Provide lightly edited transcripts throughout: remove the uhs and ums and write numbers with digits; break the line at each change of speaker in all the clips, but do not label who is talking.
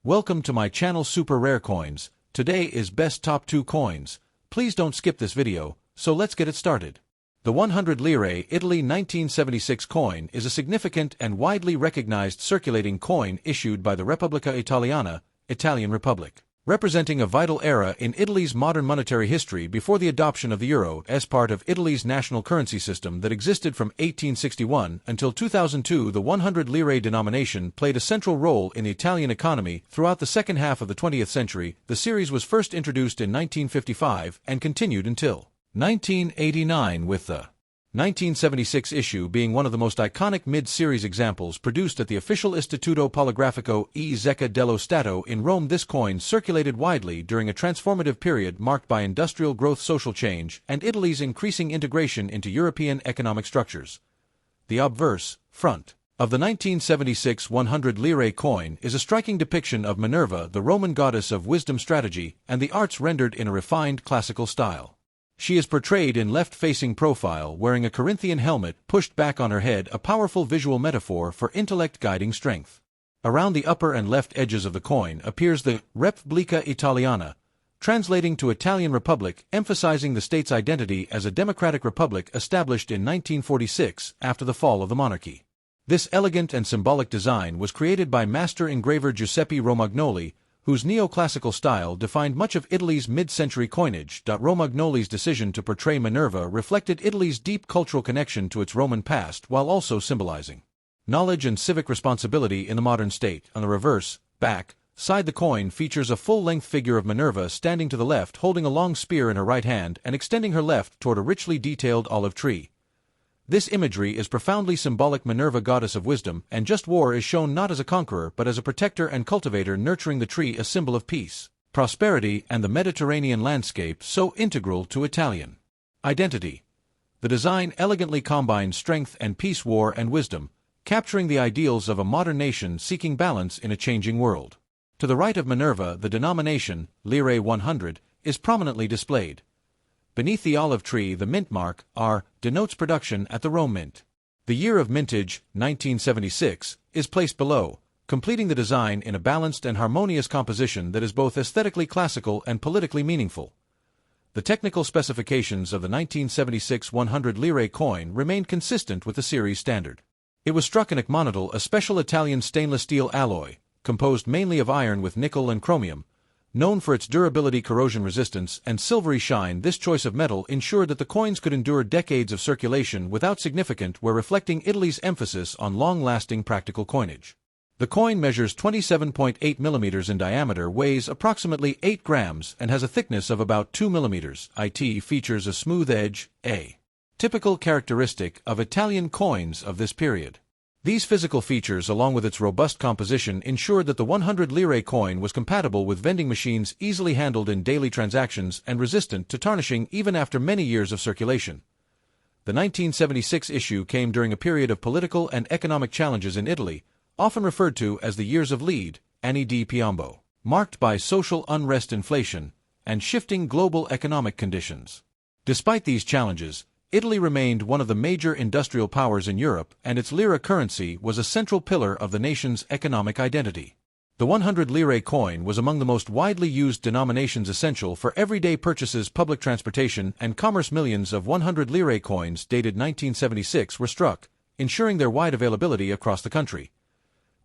Welcome to my channel Super Rare Coins. Today is best top 2 coins. Please don't skip this video, so let's get it started. The 100 lire Italy 1976 coin is a significant and widely recognized circulating coin issued by the Repubblica Italiana, Italian Republic, representing a vital era in Italy's modern monetary history before the adoption of the euro as part of Italy's national currency system that existed from 1861 until 2002. The 100 lire denomination played a central role in the Italian economy throughout the second half of the 20th century. The series was first introduced in 1955 and continued until 1989, with the 1976 issue being one of the most iconic mid-series examples produced at the official Istituto Poligrafico e Zecca dello Stato in Rome. This coin circulated widely during a transformative period marked by industrial growth, social change, and Italy's increasing integration into European economic structures. The obverse, front, of the 1976 100 lire coin is a striking depiction of Minerva, the Roman goddess of wisdom, strategy, and the arts, rendered in a refined classical style. She is portrayed in left-facing profile, wearing a Corinthian helmet pushed back on her head, a powerful visual metaphor for intellect guiding strength. Around the upper and left edges of the coin appears the Repubblica Italiana, translating to Italian Republic, emphasizing the state's identity as a democratic republic established in 1946 after the fall of the monarchy. This elegant and symbolic design was created by master engraver Giuseppe Romagnoli, whose neoclassical style defined much of Italy's mid-century coinage. Romagnoli's decision to portray Minerva reflected Italy's deep cultural connection to its Roman past while also symbolizing knowledge and civic responsibility in the modern state. On the reverse, back side, the coin features a full-length figure of Minerva standing to the left, holding a long spear in her right hand and extending her left toward a richly detailed olive tree. This imagery is profoundly symbolic. Minerva, goddess of wisdom and just war, is shown not as a conqueror but as a protector and cultivator, nurturing the tree, a symbol of peace, prosperity, and the Mediterranean landscape so integral to Italian identity. The design elegantly combines strength and peace, war and wisdom, capturing the ideals of a modern nation seeking balance in a changing world. To the right of Minerva, the denomination, lire 100, is prominently displayed. Beneath the olive tree, the mint mark, R, denotes production at the Rome Mint. The year of mintage, 1976, is placed below, completing the design in a balanced and harmonious composition that is both aesthetically classical and politically meaningful. The technical specifications of the 1976 100 lire coin remained consistent with the series standard. It was struck in acmonitol, a special Italian stainless steel alloy, composed mainly of iron with nickel and chromium, known for its durability, corrosion resistance, and silvery shine. This choice of metal ensured that the coins could endure decades of circulation without significant wear, reflecting Italy's emphasis on long-lasting practical coinage. The coin measures 27.8 millimeters in diameter, weighs approximately 8 grams, and has a thickness of about 2 millimeters. It features a smooth edge, a typical characteristic of Italian coins of this period. These physical features, along with its robust composition, ensured that the 100 lire coin was compatible with vending machines, easily handled in daily transactions, and resistant to tarnishing even after many years of circulation. The 1976 issue came during a period of political and economic challenges in Italy, often referred to as the years of lead, anni di piombo, marked by social unrest, inflation, and shifting global economic conditions. Despite these challenges, Italy remained one of the major industrial powers in Europe, and its lira currency was a central pillar of the nation's economic identity. The 100 lire coin was among the most widely used denominations, essential for everyday purchases, public transportation, and commerce. Millions of 100 lire coins dated 1976 were struck, ensuring their wide availability across the country.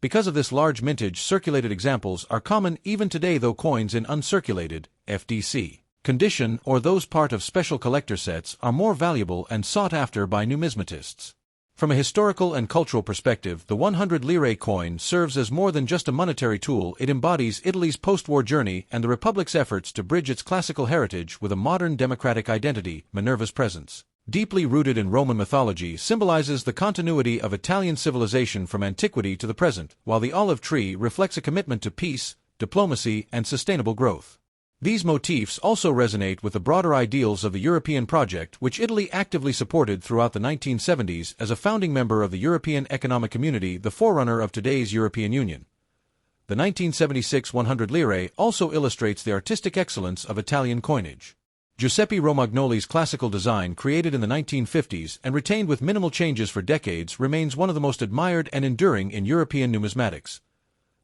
Because of this large mintage, circulated examples are common even today, though coins in uncirculated FDC condition or those part of special collector sets are more valuable and sought after by numismatists. From a historical and cultural perspective, the 100 lire coin serves as more than just a monetary tool. It embodies Italy's post-war journey and the Republic's efforts to bridge its classical heritage with a modern democratic identity. Minerva's presence, deeply rooted in Roman mythology, symbolizes the continuity of Italian civilization from antiquity to the present, while the olive tree reflects a commitment to peace, diplomacy, and sustainable growth. These motifs also resonate with the broader ideals of the European project, which Italy actively supported throughout the 1970s as a founding member of the European Economic Community, the forerunner of today's European Union. The 1976 100 lire also illustrates the artistic excellence of Italian coinage. Giuseppe Romagnoli's classical design, created in the 1950s and retained with minimal changes for decades, remains one of the most admired and enduring in European numismatics.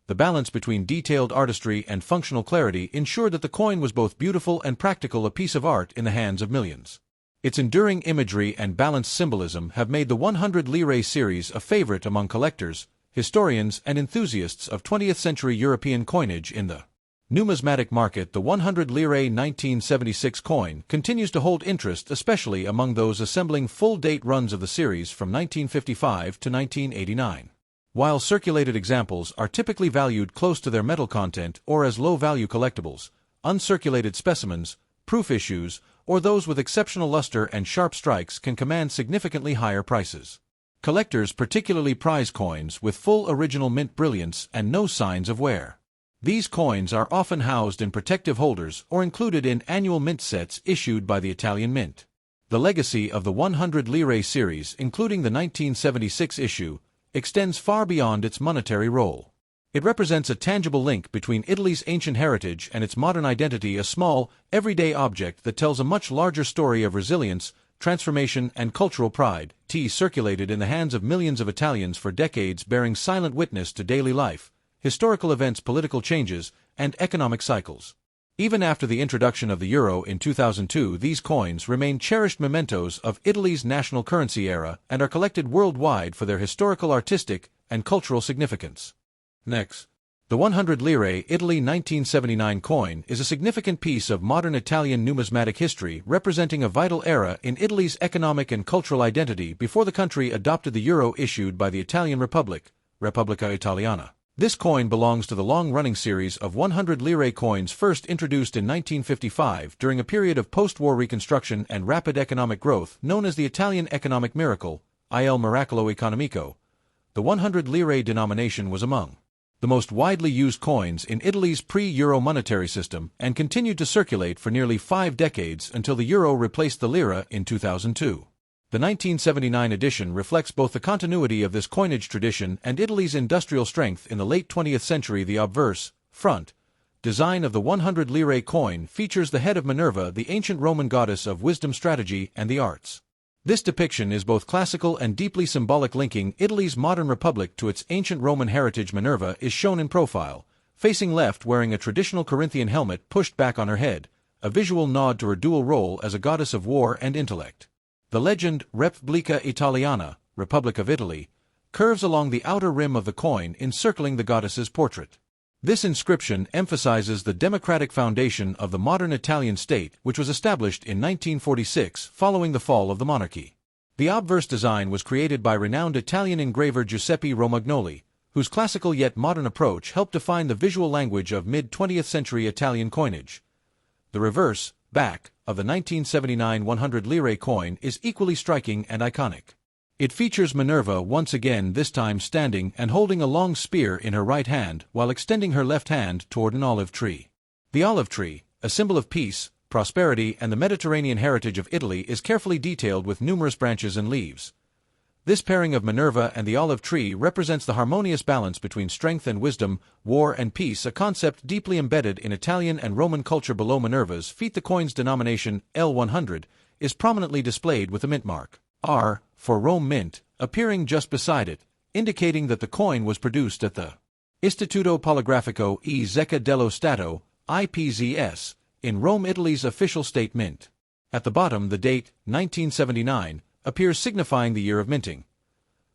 The balance between detailed artistry and functional clarity ensured that the coin was both beautiful and practical, a piece of art in the hands of millions. Its enduring imagery and balanced symbolism have made the 100 lire series a favorite among collectors, historians, and enthusiasts of 20th-century European coinage. In the numismatic market, the 100 lire 1976 coin continues to hold interest, especially among those assembling full-date runs of the series from 1955 to 1989. While circulated examples are typically valued close to their metal content or as low-value collectibles, uncirculated specimens, proof issues, or those with exceptional luster and sharp strikes can command significantly higher prices. Collectors particularly prize coins with full original mint brilliance and no signs of wear. These coins are often housed in protective holders or included in annual mint sets issued by the Italian Mint. The legacy of the 100 lire series, including the 1976 issue, extends far beyond its monetary role. It represents a tangible link between Italy's ancient heritage and its modern identity, a small, everyday object that tells a much larger story of resilience, transformation, and cultural pride. Circulated in the hands of millions of Italians for decades, bearing silent witness to daily life, historical events, political changes, and economic cycles. Even after the introduction of the euro in 2002, these coins remain cherished mementos of Italy's national currency era and are collected worldwide for their historical, artistic, and cultural significance. Next, the 100 lire Italy 1979 coin is a significant piece of modern Italian numismatic history, representing a vital era in Italy's economic and cultural identity before the country adopted the euro issued by the Italian Republic, Repubblica Italiana. This coin belongs to the long-running series of 100 lire coins first introduced in 1955 during a period of post-war reconstruction and rapid economic growth known as the Italian economic miracle, il miracolo economico. The 100 lire denomination was among the most widely used coins in Italy's pre-euro monetary system and continued to circulate for nearly 5 decades until the euro replaced the lira in 2002. The 1979 edition reflects both the continuity of this coinage tradition and Italy's industrial strength in the late 20th century. The obverse, front, design of the 100 lire coin features the head of Minerva, the ancient Roman goddess of wisdom, strategy, and the arts. This depiction is both classical and deeply symbolic, linking Italy's modern republic to its ancient Roman heritage. Minerva is shown in profile, facing left, wearing a traditional Corinthian helmet pushed back on her head, a visual nod to her dual role as a goddess of war and intellect. The legend, Repubblica Italiana, Republic of Italy, curves along the outer rim of the coin, encircling the goddess's portrait. This inscription emphasizes the democratic foundation of the modern Italian state, which was established in 1946 following the fall of the monarchy. The obverse design was created by renowned Italian engraver Giuseppe Romagnoli, whose classical yet modern approach helped define the visual language of mid-20th century Italian coinage. The reverse, back, of the 1979 100 lire coin is equally striking and iconic. It features Minerva once again, this time standing and holding a long spear in her right hand while extending her left hand toward an olive tree. The olive tree, a symbol of peace, prosperity, and the Mediterranean heritage of Italy, is carefully detailed with numerous branches and leaves. This pairing of Minerva and the olive tree represents the harmonious balance between strength and wisdom, war and peace, a concept deeply embedded in Italian and Roman culture. Below Minerva's feet, the coin's denomination, L100, is prominently displayed with the mint mark, R, for Rome Mint, appearing just beside it, indicating that the coin was produced at the Istituto Poligrafico e Zecca dello Stato, IPZS, in Rome, Italy's official state mint. At the bottom, the date, 1979, appears, signifying the year of minting.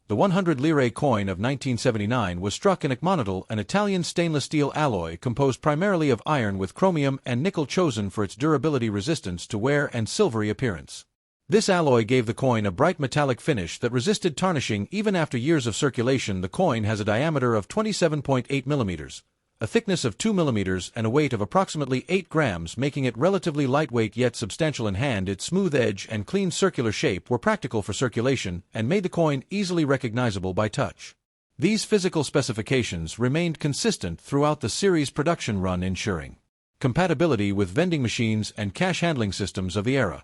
The 100 lire coin of 1979 was struck in agmonitol, an Italian stainless steel alloy composed primarily of iron with chromium and nickel, chosen for its durability, resistance to wear, and silvery appearance. This alloy gave the coin a bright metallic finish that resisted tarnishing even after years of circulation. The coin has a diameter of 27.8 millimeters, a thickness of 2 millimeters, and a weight of approximately 8 grams, making it relatively lightweight yet substantial in hand. Its smooth edge and clean circular shape were practical for circulation and made the coin easily recognizable by touch. These physical specifications remained consistent throughout the series' production run, ensuring compatibility with vending machines and cash handling systems of the era.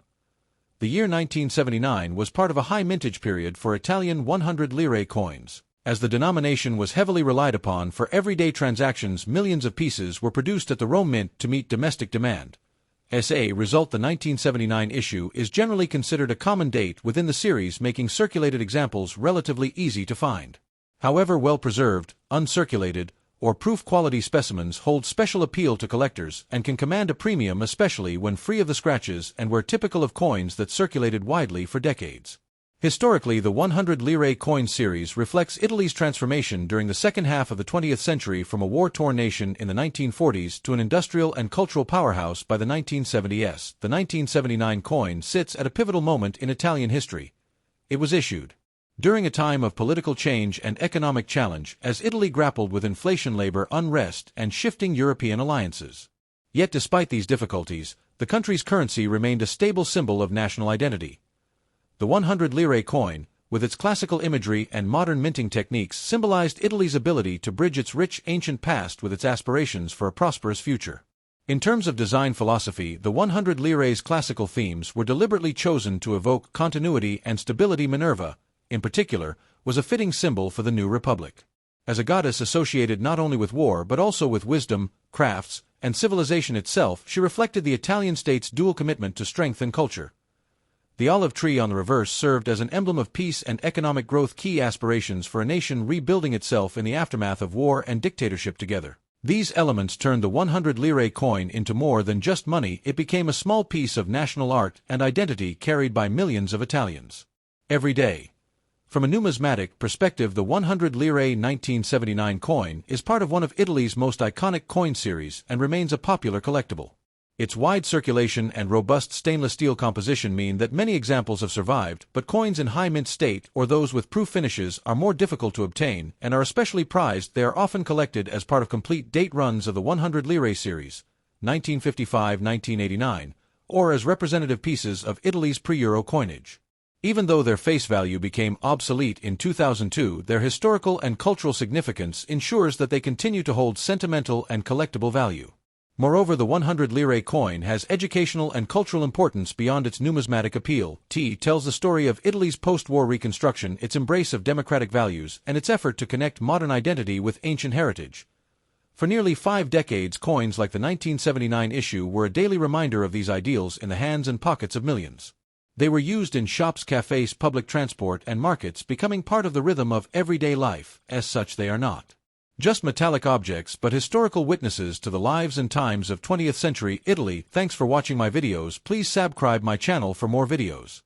The year 1979 was part of a high mintage period for Italian 100 lire coins. As the denomination was heavily relied upon for everyday transactions, millions of pieces were produced at the Rome Mint to meet domestic demand. As a result, the 1979 issue is generally considered a common date within the series, making circulated examples relatively easy to find. However, well-preserved, uncirculated, or proof quality specimens hold special appeal to collectors and can command a premium, especially when free of the scratches and were typical of coins that circulated widely for decades. Historically, the 100 lire coin series reflects Italy's transformation during the second half of the 20th century from a war-torn nation in the 1940s to an industrial and cultural powerhouse by the 1970s. The 1979 coin sits at a pivotal moment in Italian history. It was issued during a time of political change and economic challenge as Italy grappled with inflation, labor unrest, and shifting European alliances. Yet despite these difficulties, the country's currency remained a stable symbol of national identity. The 100 lire coin, with its classical imagery and modern minting techniques, symbolized Italy's ability to bridge its rich ancient past with its aspirations for a prosperous future. In terms of design philosophy, the 100 lire's classical themes were deliberately chosen to evoke continuity and stability. Minerva, in particular, was a fitting symbol for the new republic. As a goddess associated not only with war but also with wisdom, crafts, and civilization itself, she reflected the Italian state's dual commitment to strength and culture. The olive tree on the reverse served as an emblem of peace and economic growth, key aspirations for a nation rebuilding itself in the aftermath of war and dictatorship together. These elements turned the 100 lire coin into more than just money. It became a small piece of national art and identity carried by millions of Italians every day. From a numismatic perspective, the 100 lire 1979 coin is part of one of Italy's most iconic coin series and remains a popular collectible. Its wide circulation and robust stainless steel composition mean that many examples have survived, but coins in high mint state or those with proof finishes are more difficult to obtain and are especially prized. They are often collected as part of complete date runs of the 100 lire series, 1955-1989, or as representative pieces of Italy's pre-Euro coinage. Even though their face value became obsolete in 2002, their historical and cultural significance ensures that they continue to hold sentimental and collectible value. Moreover, the 100 lire coin has educational and cultural importance beyond its numismatic appeal. It tells the story of Italy's post-war reconstruction, its embrace of democratic values, and its effort to connect modern identity with ancient heritage. For nearly 5 decades, coins like the 1979 issue were a daily reminder of these ideals in the hands and pockets of millions. They were used in shops, cafes, public transport, and markets, becoming part of the rhythm of everyday life. As such, they are not just metallic objects, but historical witnesses to the lives and times of 20th century Italy. Thanks for watching my videos. Please subscribe my channel for more videos.